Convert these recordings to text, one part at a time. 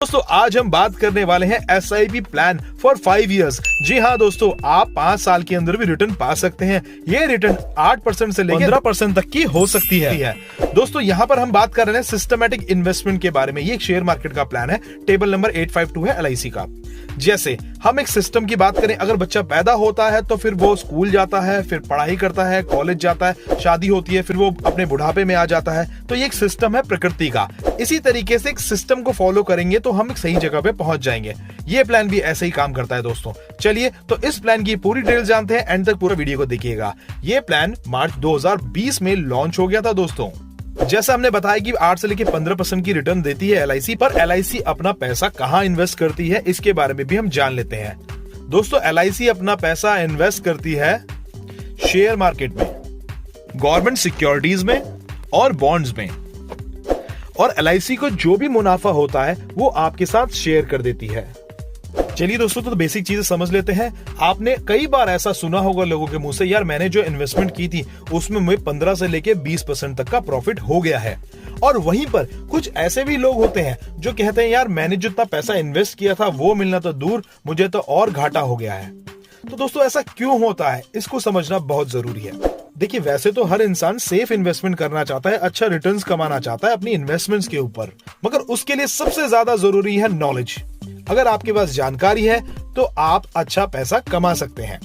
दोस्तों आज हम बात करने वाले हैं SIP प्लान फॉर 5 इयर्स। जी हाँ दोस्तों, आप 5 साल के अंदर भी रिटर्न पा सकते हैं। ये रिटर्न 8% से लेकर 15% तक की हो सकती है। दोस्तों यहाँ पर हम बात कर रहे हैं सिस्टमैटिक इन्वेस्टमेंट के बारे में। ये एक शेयर मार्केट का प्लान है, टेबल नंबर 852 है LIC का। जैसे हम एक सिस्टम की बात करें, अगर बच्चा पैदा होता है तो फिर वो स्कूल जाता है, फिर पढ़ाई करता है, कॉलेज जाता है, शादी होती है, फिर वो अपने बुढ़ापे में आ जाता है। तो ये एक सिस्टम है प्रकृति का। इसी तरीके से एक सिस्टम को फॉलो करेंगे तो हम एक सही जगह पे पहुंच जाएंगे। ये प्लान भी ऐसे ही काम करता है दोस्तों। चलिए तो इस प्लान की पूरी डिटेल जानते हैं, एंड तक पूरा वीडियो को देखिएगा। ये प्लान मार्च 2020 में लॉन्च हो गया था दोस्तों। जैसा हमने बताया कि 8 से लेकर 15% की रिटर्न देती है LIC, पर LIC अपना पैसा कहां इन्वेस्ट करती है इसके बारे में भी हम जान लेते हैं। दोस्तों LIC अपना पैसा इन्वेस्ट करती है शेयर मार्केट में, गवर्नमेंट सिक्योरिटीज में और बॉन्ड्स में। और LIC को जो भी मुनाफा होता है वो आपके साथ शेयर कर देती है। चलिए दोस्तों, तो बेसिक चीजें समझ लेते हैं। आपने कई बार ऐसा सुना होगा लोगों के मुंह से, यार मैंने जो इन्वेस्टमेंट की थी उसमें मुझे 15 से लेके 20% तक का प्रॉफिट हो गया है। और वहीं पर कुछ ऐसे भी लोग होते हैं जो कहते हैं, यार मैंने जितना पैसा इन्वेस्ट किया था वो मिलना तो दूर, मुझे तो और घाटा हो गया है। तो दोस्तों ऐसा क्यों होता है, इसको समझना बहुत जरूरी है। देखिए वैसे तो हर इंसान सेफ इन्वेस्टमेंट करना चाहता है, अच्छा रिटर्न्स कमाना चाहता है अपनी इन्वेस्टमेंट्स के ऊपर, मगर उसके लिए सबसे ज्यादा जरूरी है नॉलेज। अगर आपके पास जानकारी है तो आप अच्छा पैसा कमा सकते हैं।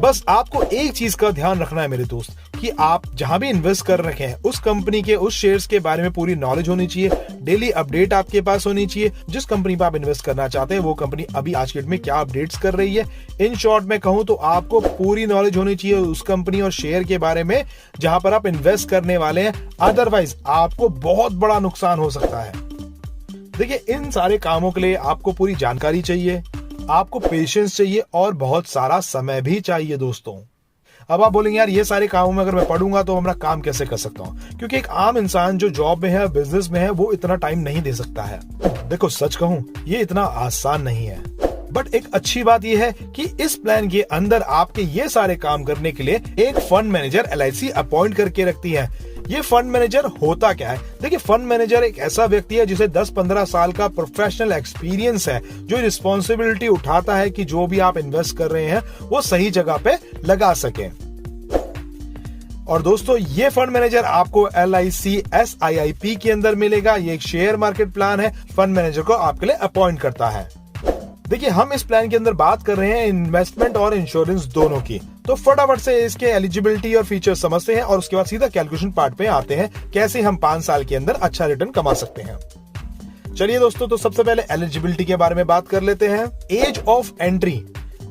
बस आपको एक चीज का ध्यान रखना है मेरे दोस्त, कि आप जहां भी इन्वेस्ट कर रखे हैं उस कंपनी के, उस शेयर्स के बारे में पूरी नॉलेज होनी चाहिए। डेली अपडेट आपके पास होनी चाहिए। जिस कंपनी पर आप इन्वेस्ट करना चाहते हैं वो कंपनी अभी आज के डेट में क्या अपडेट्स कर रही है, इन शॉर्ट में कहूं तो आपको पूरी नॉलेज होनी चाहिए उस कंपनी और शेयर के बारे में जहां पर आप इन्वेस्ट करने वाले हैं। अदरवाइज आपको बहुत बड़ा नुकसान हो सकता है। देखिए इन सारे कामों के लिए आपको पूरी जानकारी चाहिए, आपको पेशेंस चाहिए और बहुत सारा समय भी चाहिए दोस्तों। अब आप बोलेंगे, यार ये सारे कामों में अगर मैं पढ़ूंगा तो मैं काम कैसे कर सकता हूं? क्योंकि एक आम इंसान जो जॉब में है, बिजनेस में है, वो इतना टाइम नहीं दे सकता है। देखो सच कहूं, ये इतना आसान नहीं है। बट एक अच्छी बात यह है कि इस प्लान के अंदर आपके ये सारे काम करने के लिए एक फंड मैनेजर LIC अपॉइंट करके रखती है। ये फंड मैनेजर होता क्या है? देखिए फंड मैनेजर एक ऐसा व्यक्ति है जिसे 10-15 साल का प्रोफेशनल एक्सपीरियंस है, जो रिस्पॉन्सिबिलिटी उठाता है कि जो भी आप इन्वेस्ट कर रहे हैं वो सही जगह पे लगा सके। और दोस्तों ये फंड मैनेजर आपको LIC SIP के अंदर मिलेगा। ये एक शेयर मार्केट प्लान है, फंड मैनेजर को आपके लिए अपॉइंट करता है। देखिए हम इस प्लान के अंदर बात कर रहे हैं इन्वेस्टमेंट और इंश्योरेंस दोनों की। तो फटाफट से इसके एलिजिबिलिटी और फीचर समझते हैं और उसके बाद सीधा कैलकुलेशन पार्ट पे आते हैं, कैसे हम 5 साल के अंदर अच्छा रिटर्न कमा सकते हैं। चलिए दोस्तों, तो सबसे पहले एलिजिबिलिटी के बारे में बात कर लेते हैं। Age of entry,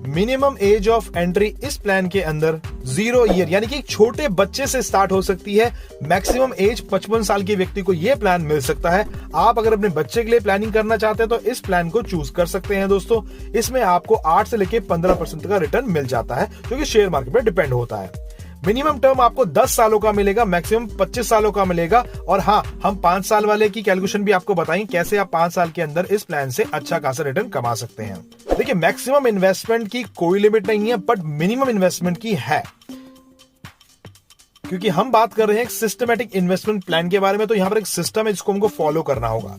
minimum age of entry इस प्लान के अंदर 0 ईयर यानी कि एक छोटे बच्चे से स्टार्ट हो सकती है। मैक्सिमम एज 55 साल के व्यक्ति को यह प्लान मिल सकता है। आप अगर अपने बच्चे के लिए प्लानिंग करना चाहते हैं तो इस प्लान को चूज कर सकते हैं दोस्तों। इसमें आपको 8 से लेकर 15% का रिटर्न मिल जाता है, जो कि शेयर मार्केट पर डिपेंड होता है। मिनिमम टर्म आपको 10 सालों का मिलेगा, मैक्सिमम 25 सालों का मिलेगा। और हाँ, हम 5 साल वाले की कैलकुलेशन भी आपको बताएंगे, कैसे आप 5 साल के अंदर इस प्लान से अच्छा खासा रिटर्न कमा सकते हैं। देखिए मैक्सिमम इन्वेस्टमेंट की कोई लिमिट नहीं है, बट मिनिमम इन्वेस्टमेंट की है। क्योंकि हम बात कर रहे हैं एक सिस्टमैटिक इन्वेस्टमेंट प्लान के बारे में, तो यहां पर एक सिस्टम है जिसको हमको फॉलो करना होगा।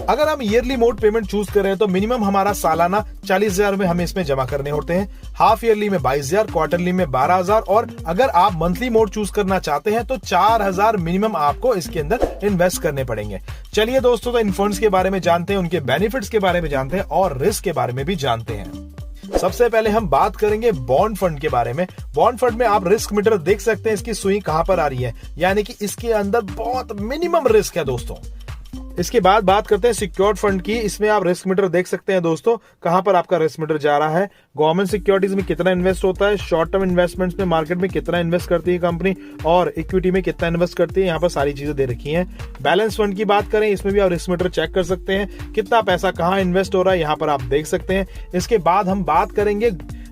अगर हम ईयरली मोड पेमेंट चूज कर रहे हैं तो मिनिमम हमारा सालाना 40,000 में हमें इसमें जमा करने होते हैं, हाफ ईयरली में 22,000, क्वार्टरली में 12,000, और अगर आप मंथली मोड चूज करना चाहते हैं तो 4,000 मिनिमम आपको इसके अंदर इन्वेस्ट करने पड़ेंगे। चलिए दोस्तों, तो इन फंड्स के बारे में जानते हैं, उनके बेनिफिट्स के बारे में जानते हैं और रिस्क के बारे में भी जानते हैं। सबसे पहले हम बात करेंगे बॉन्ड फंड के बारे में। बॉन्ड फंड में आप रिस्क मीटर देख सकते हैं, इसकी सुई कहां पर आ रही है, यानी कि इसके अंदर बहुत मिनिमम रिस्क है दोस्तों। इसके बाद बात करते हैं सिक्योर्ड फंड की। इसमें आप रिस्क मीटर देख सकते हैं दोस्तों, कहां पर आपका रिस्क मीटर जा रहा है, गवर्नमेंट सिक्योरिटीज में कितना इन्वेस्ट होता है, शॉर्ट टर्म इन्वेस्टमेंट्स में मार्केट में कितना इन्वेस्ट करती है कंपनी, और इक्विटी में कितना इन्वेस्ट करती है। यहाँ पर सारी चीजें दे रखी हैं। बैलेंस फंड की बात करें, इसमें भी आप रिस्क मीटर चेक कर सकते हैं, कितना पैसा कहाँ इन्वेस्ट हो रहा है, यहाँ पर आप देख सकते हैं। इसके बाद हम बात करेंगे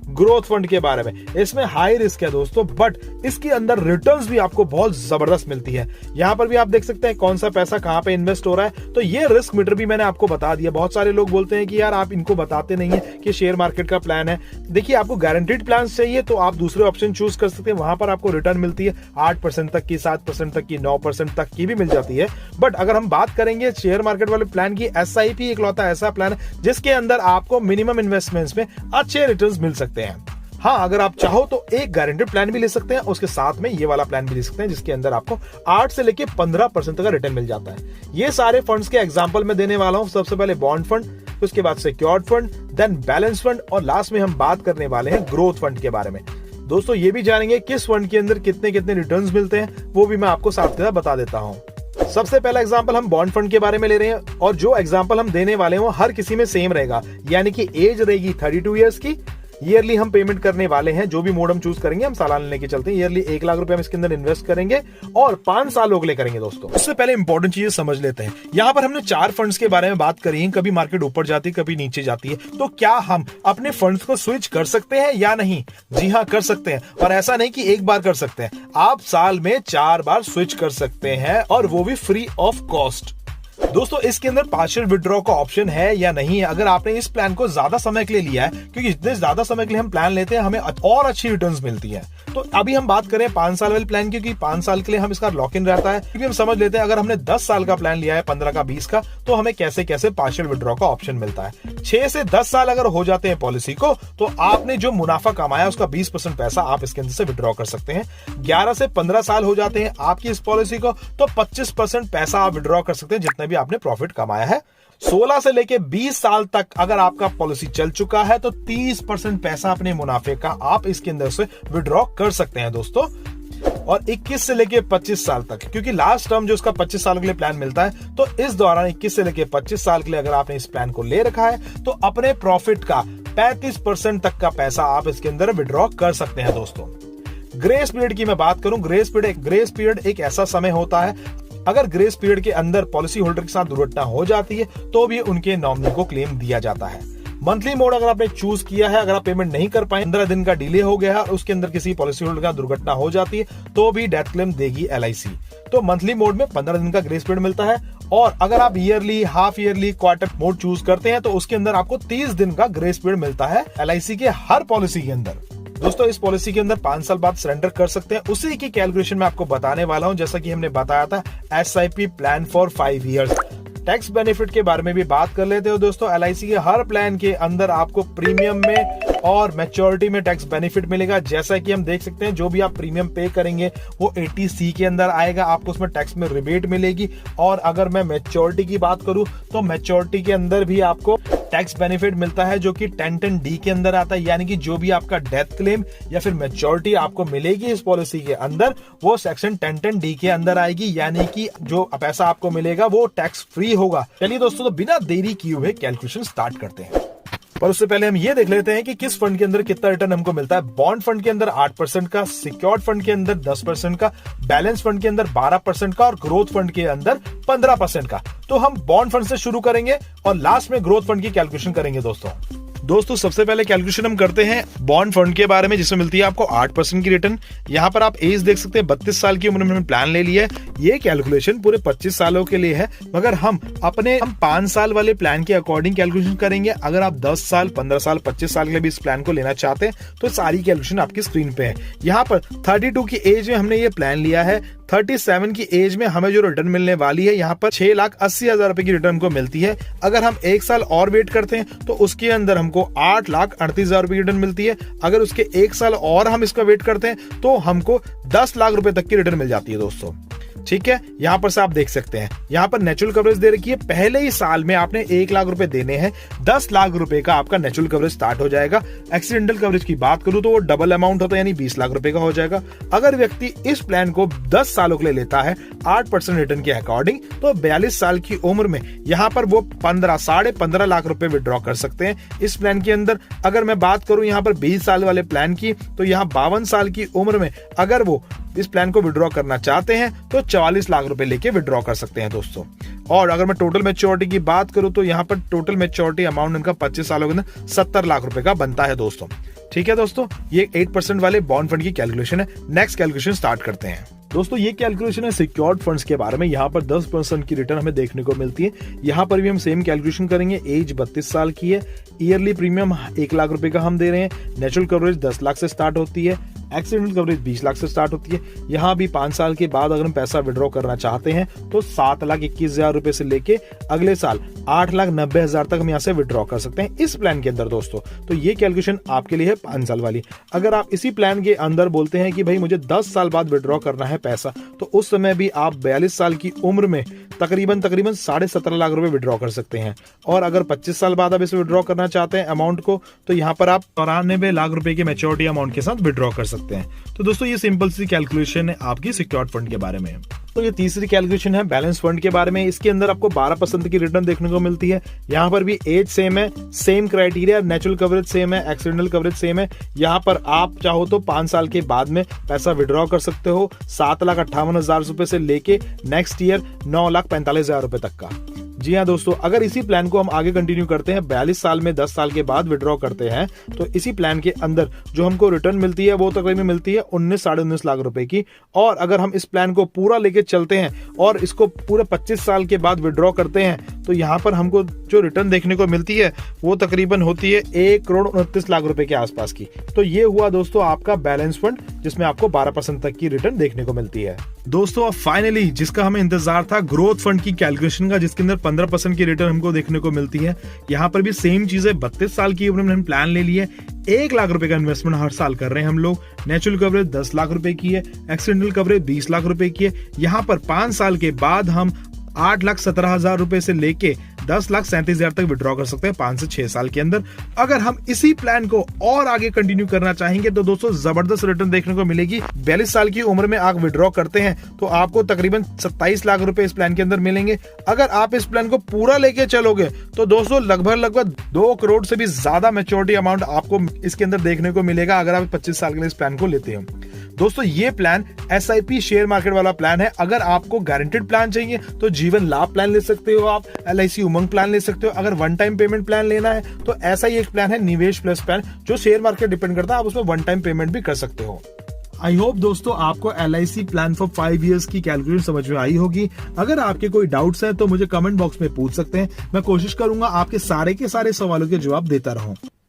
ग्रोथ फंड के बारे में। इसमें हाई रिस्क है दोस्तों, बट इसके अंदर रिटर्न्स भी आपको बहुत जबरदस्त मिलती है। यहाँ पर भी आप देख सकते हैं कौन सा पैसा कहाँ पे इन्वेस्ट हो रहा है। तो ये रिस्क मीटर भी मैंने आपको बता दिया। बहुत सारे लोग बोलते हैं कि यार आप इनको बताते नहीं है कि शेयर मार्केट का प्लान है। देखिए, आपको गारंटीड प्लान चाहिए तो आप दूसरे ऑप्शन चूज कर सकते हैं। वहां पर आपको रिटर्न मिलती है 8% तक की, 7% तक की, 9% तक की भी मिल जाती है। बट अगर हम बात करेंगे शेयर मार्केट वाले प्लान की, SIP इकलौता ऐसा प्लान है जिसके अंदर आपको मिनिमम इन्वेस्टमेंट्स में अच्छे रिटर्न्स मिल सकते हैं। हाँ, अगर आप चाहो तो एक गारंटेड प्लान भी ले सकते हैं, उसके साथ में ये वाला प्लान भी ले सकते हैं जिसके अंदर आपको 8 से लेके 15% तक का रिटर्न मिल जाता है। ये सारे फंड्स के एग्जांपल मैं देने वाला हूं। सबसे पहले बॉन्ड फंड, उसके बाद secured fund, then balance fund, और लास्ट में हम बात करने वाले हैं ग्रोथ फंड के बारे में। दोस्तों, ये भी जानेंगे किस फंड के अंदर कितने कितने रिटर्न्स मिलते हैं, वो भी मैं आपको साथ के साथ बता देता हूँ। सबसे पहला एग्जांपल हम बॉन्ड फंड के बारे में ले रहे हैं, और जो एग्जांपल हम देने वाले हैं वो हर किसी में सेम रहेगा। यानी कि एज रहेगी 32 ईयर्स की। ईयरली हम पेमेंट करने वाले हैं, जो भी मोड हम चूज करेंगे, हम सालाना लेके चलते हैं। ईयरली 1 लाख रुपए हम इसके अंदर इन्वेस्ट करेंगे और 5 सालों के लिए करेंगे। दोस्तों, इससे पहले इंपॉर्टेंट चीजें समझ लेते हैं। यहाँ पर हमने 4 फंड्स के बारे में बात करी है। कभी मार्केट ऊपर जाती है, कभी नीचे जाती है। तो क्या हम अपने फंड्स को स्विच कर सकते हैं या नहीं? जी हाँ, कर सकते हैं। और ऐसा नहीं कि एक बार कर सकते हैं, आप साल में 4 बार स्विच कर सकते हैं, और वो भी फ्री ऑफ कॉस्ट। दोस्तों, इसके अंदर पार्शियल विड्रॉ का ऑप्शन है या नहीं है? अगर आपने इस प्लान को ज्यादा समय के लिए लिया है, क्योंकि जितने ज्यादा समय के लिए हम प्लान लेते हैं हमें और अच्छी रिटर्न्स मिलती है। तो अभी हम बात करें 5 साल वाले प्लान की, क्योंकि 5 साल के लिए हम इसका लॉक इन रहता है। क्योंकि हम समझ लेते हैं अगर हमने 10 साल का प्लान लिया है, 15 का, 20 का, तो हमें कैसे कैसे पार्शियल विड्रॉ का ऑप्शन मिलता है। 6 से 10 साल अगर हो जाते हैं पॉलिसी को, तो आपने जो मुनाफा कमाया उसका 20% पैसा आप इसके अंदर से विड्रॉ कर सकते हैं। 11 से 15 साल हो जाते हैं आपकी इस पॉलिसी को, तो 25% पैसा आप विड्रॉ कर सकते हैं जितना भी आपने प्रॉफिट कमाया है। 16 से लेके 20 साल तक अगर आपका पॉलिसी चल चुका है, तो 30% पैसा अपने मुनाफे का आप इसके अंदर से विड्रॉ कर सकते हैं दोस्तों। और 21 से लेके 25 साल तक, क्योंकि लास्ट टर्म जो उसका 25 साल के लिए प्लान मिलता है, तो इस दौरान 21 से लेके 25 साल के लिए अगर आपने इस प्लान को ले रखा है, तो अपने प्रॉफिट का 35% तक का पैसा आप इसके अंदर विड्रॉ कर सकते हैं दोस्तों। ग्रेस पीरियड की मैं बात करूं, ग्रेस पीरियड एक ऐसा समय होता है, अगर ग्रेस पीरियड के अंदर पॉलिसी होल्डर के साथ दुर्घटना हो जाती है तो भी उनके नॉमिनी को क्लेम दिया जाता है। मंथली मोड अगर आपने चूज किया है, अगर आप पेमेंट नहीं कर पाए, 15 दिन का डिले हो गया है और उसके अंदर किसी पॉलिसी होल्डर का दुर्घटना हो जाती है, तो भी डेथ क्लेम देगी LIC। तो मंथली मोड में 15 दिन का ग्रेस पीरियड मिलता है। और अगर आप yearly, half yearly, quarter mode choose करते हैं, तो उसके अंदर आपको 30 दिन का ग्रेस पीरियड मिलता है LIC के हर पॉलिसी के अंदर। दोस्तों, इस पॉलिसी के अंदर 5 साल बाद सरेंडर कर सकते हैं। उसी की कैलकुलेशन मैं आपको बताने वाला हूं, जैसा कि हमने बताया था SIP plan for 5 years. Tax benefit के बारे में भी बात कर लेते हो दोस्तों। LIC के हर प्लान के अंदर आपको प्रीमियम में और मैच्योरिटी में टैक्स बेनिफिट मिलेगा। जैसा कि हम देख सकते हैं, जो भी आप प्रीमियम पे करेंगे वो 80C के अंदर आएगा, आपको उसमें टैक्स में रिबेट मिलेगी। और अगर मैं मैच्योरिटी की बात करूं, तो मैच्योरिटी के अंदर भी आपको टैक्स बेनिफिट मिलता है, जो कि 1010D के अंदर आता है। यानी कि जो भी आपका डेथ क्लेम या फिर मैच्योरिटी आपको मिलेगी इस पॉलिसी के अंदर, वो सेक्शन 1010D के अंदर आएगी। यानी कि जो पैसा आपको मिलेगा वो टैक्स फ्री होगा। चलिए दोस्तों, तो बिना देरी किए हुए कैलकुलेशन स्टार्ट करते हैं। पर उससे पहले हम ये देख लेते हैं कि किस फंड के अंदर कितना रिटर्न हमको मिलता है। बॉन्ड फंड के अंदर 8% का, सिक्योर्ड फंड के अंदर 10% का, बैलेंस फंड के अंदर 12% का और ग्रोथ फंड के अंदर 15% का। तो हम बॉन्ड फंड से शुरू करेंगे और लास्ट में ग्रोथ फंड की कैलकुलेशन करेंगे दोस्तों। सबसे पहले कैलकुलेशन हम करते हैं बॉन्ड फंड के बारे में, जिसमें मिलती है आपको 8% की रिटर्न। यहाँ पर आप एज देख सकते हैं, 32 साल की उम्र में प्लान ले लिया है। ये कैलकुलेशन पूरे 25 सालों के लिए है, मगर हम 5 साल वाले प्लान के अकॉर्डिंग कैलकुलेशन करेंगे। अगर आप 10 साल, 15 साल, 25 साल के लिए भी इस प्लान को लेना चाहते हैं, तो सारी कैलकुलेशन आपकी स्क्रीन पे है। यहाँ पर 32 की एज में हमने ये प्लान लिया है। 37 की एज में हमें जो रिटर्न मिलने वाली है, यहाँ पर 6,80,000 रुपए की रिटर्न को मिलती है। अगर हम 1 साल और वेट करते हैं, तो उसके अंदर हमको 8,38,000 रुपए की रिटर्न मिलती है। अगर उसके 1 साल और हम इसका वेट करते हैं, तो हमको 10 लाख रुपए तक की रिटर्न मिल जाती है दोस्तों। ठीक है, यहां पर से आप देख सकते हैं, यहां पर नेचुरल कवरेज दे रखी है। पहले ही साल में आपने 1 लाख रुपए देने हैं, 10 लाख रुपए का आपका नेचुरल कवरेज स्टार्ट हो जाएगा। एक्सीडेंटल कवरेज की बात करूं तो वो डबल अमाउंट होता है, यानी 20 लाख रुपए का हो जाएगा। अगर व्यक्ति इस प्लान को 10 सालों के लिए लेता है 8% रिटर्न के अकॉर्डिंग, तो 42 साल की उम्र में यहां पर वो 15.5 लाख रुपए विड्रॉ कर सकते हैं इस प्लान के अंदर। अगर मैं बात करूं यहां पर 20 साल वाले प्लान की, तो यहां 52 साल की उम्र में अगर वो इस प्लान को विड्रॉ करना चाहते हैं, तो 44 लाख रुपए लेके विड्रॉ कर सकते हैं दोस्तों। और अगर मैं टोटल मैच्योरिटी की बात करूं, तो यहाँ पर टोटल मैच्योरिटी अमाउंट इनका 25 सालों के अंदर 70 लाख रुपए का बनता है दोस्तों। ठीक है दोस्तों, ये 8% वाले बॉन्ड फंड की कैलकुलेशन है। नेक्स्ट कैलकुलेशन स्टार्ट करते हैं। दोस्तों ये कैलकुलेशन है सिक्योर्ड फंड्स के बारे में। यहाँ पर 10% की रिटर्न हमें देखने को मिलती है। यहाँ पर भी हम सेम कैलकुलेशन करेंगे। एज 32 साल की है। ईयरली प्रीमियम 1 लाख रुपए का हम दे रहे हैं। नेचुरल कवरेज 10 लाख से स्टार्ट होती है। एक्सीडेंटल कवरेज 20 लाख से स्टार्ट होती है। यहाँ भी 5 साल के बाद अगर हम पैसा विड्रॉ करना चाहते हैं तो 7,21,000 रुपए से लेके अगले साल 8,90,000 तक हम यहाँ से विड्रॉ कर सकते हैं इस प्लान के अंदर दोस्तों। तो ये कैलकुलेशन आपके लिए है 5 साल वाली। अगर आप इसी प्लान के अंदर बोलते हैं कि भाई मुझे 10 साल बाद विड्रॉ करना है पैसा, तो उस समय भी आप 42 साल की उम्र में तकरीबन 17.5 लाख रुपए विड्रॉ कर सकते हैं। और अगर 25 साल बाद आप इसे विड्रॉ करना चाहते हैं अमाउंट को, तो यहाँ पर आप 94 लाख रुपए के मैच्योरिटी अमाउंट के साथ विड्रॉ कर सकते हैं। तो दोस्तों ये सिंपल सी कैलकुलेशन है आपकी सिक्योर्ड फंड के बारे में। तो ये तीसरी कैलकुलेशन है बैलेंस फंड के बारे में। इसके अंदर आपको 12% की रिटर्न देखने को मिलती है। यहाँ पर भी एज सेम है, same criteria, natural coverage same है, एक्सीडेंटल कवरेज सेम है। यहाँ पर आप चाहो तो 5 साल के बाद में पैसा विड्रॉ कर सकते हो 7,58,000 रुपए से लेके नेक्स्ट ईयर 9,45,000 रुपए तक का। जी हाँ दोस्तों, अगर इसी प्लान को हम आगे कंटिन्यू करते हैं 42 साल में 10 साल के बाद विड्रॉ करते हैं, तो इसी प्लान के अंदर जो हमको रिटर्न मिलती है वो तकरीबन मिलती है 19-19.5 लाख रुपए की। और अगर हम इस प्लान को पूरा लेके चलते हैं और इसको पूरे 25 साल के बाद विड्रॉ करते हैं, तो यहाँ पर हमको जो रिटर्न देखने को मिलती है वो तकरीबन होती है 1,29,00,000 रुपए के आसपास की। तो ये हुआ दोस्तों आपका बैलेंस फंड, जिसमें आपको 12% तक की रिटर्न देखने को मिलती है। दोस्तों फाइनली जिसका हमें इंतजार था, ग्रोथ फंड की कैलकुलेशन का, जिसके अंदर 15% की रिटर्न हमको देखने को मिलती है। यहाँ पर भी सेम चीज है, 32 साल की उम्र में हम प्लान ले लिए। 1 लाख रुपए का इन्वेस्टमेंट हर साल कर रहे हैं हम लोग। नेचुरल कवरेज 10 लाख रुपए की है। एक्सीडेंटल कवरेज 20 लाख रुपए की है। यहाँ पर 5 साल के बाद हम 8,17,000 रुपए से लेके 10,37,000 तक विड्रॉ कर सकते हैं 5 से 6 साल के अंदर। अगर हम इसी प्लान को और आगे कंटिन्यू करना चाहेंगे तो दोस्तों जबरदस्त रिटर्न देखने को मिलेगी। 42 साल की उम्र में आप विड्रॉ करते हैं तो आपको तकरीबन 27 लाख रुपए इस प्लान के अंदर मिलेंगे। अगर आप इस प्लान को पूरा लेके चलोगे तो दोस्तों लगभग 2 करोड़ से भी ज्यादा मैच्योरिटी अमाउंट आपको इसके अंदर देखने को मिलेगा अगर आप 25 साल के लिए इस प्लान को लेते हैं। दोस्तों ये प्लान SIP शेयर मार्केट वाला प्लान है। अगर आपको गारंटेड प्लान चाहिए तो जीवन लाभ प्लान ले सकते हो, आप LIC उमंग प्लान ले सकते हो। अगर वन टाइम पेमेंट प्लान लेना है तो ऐसा ही एक प्लान है निवेश प्लस प्लान, जो शेयर मार्केट डिपेंड करता है, आप उसमें वन टाइम पेमेंट भी कर सकते हो। आई होप दोस्तों आपको LIC प्लान फॉर 5 इयर्स की कैलकुलेशन समझ में आई होगी। अगर आपके कोई डाउट्स हैं तो मुझे कमेंट बॉक्स में पूछ सकते हैं। मैं कोशिश करूंगा आपके सारे के सारे सवालों के जवाब देता रहूं।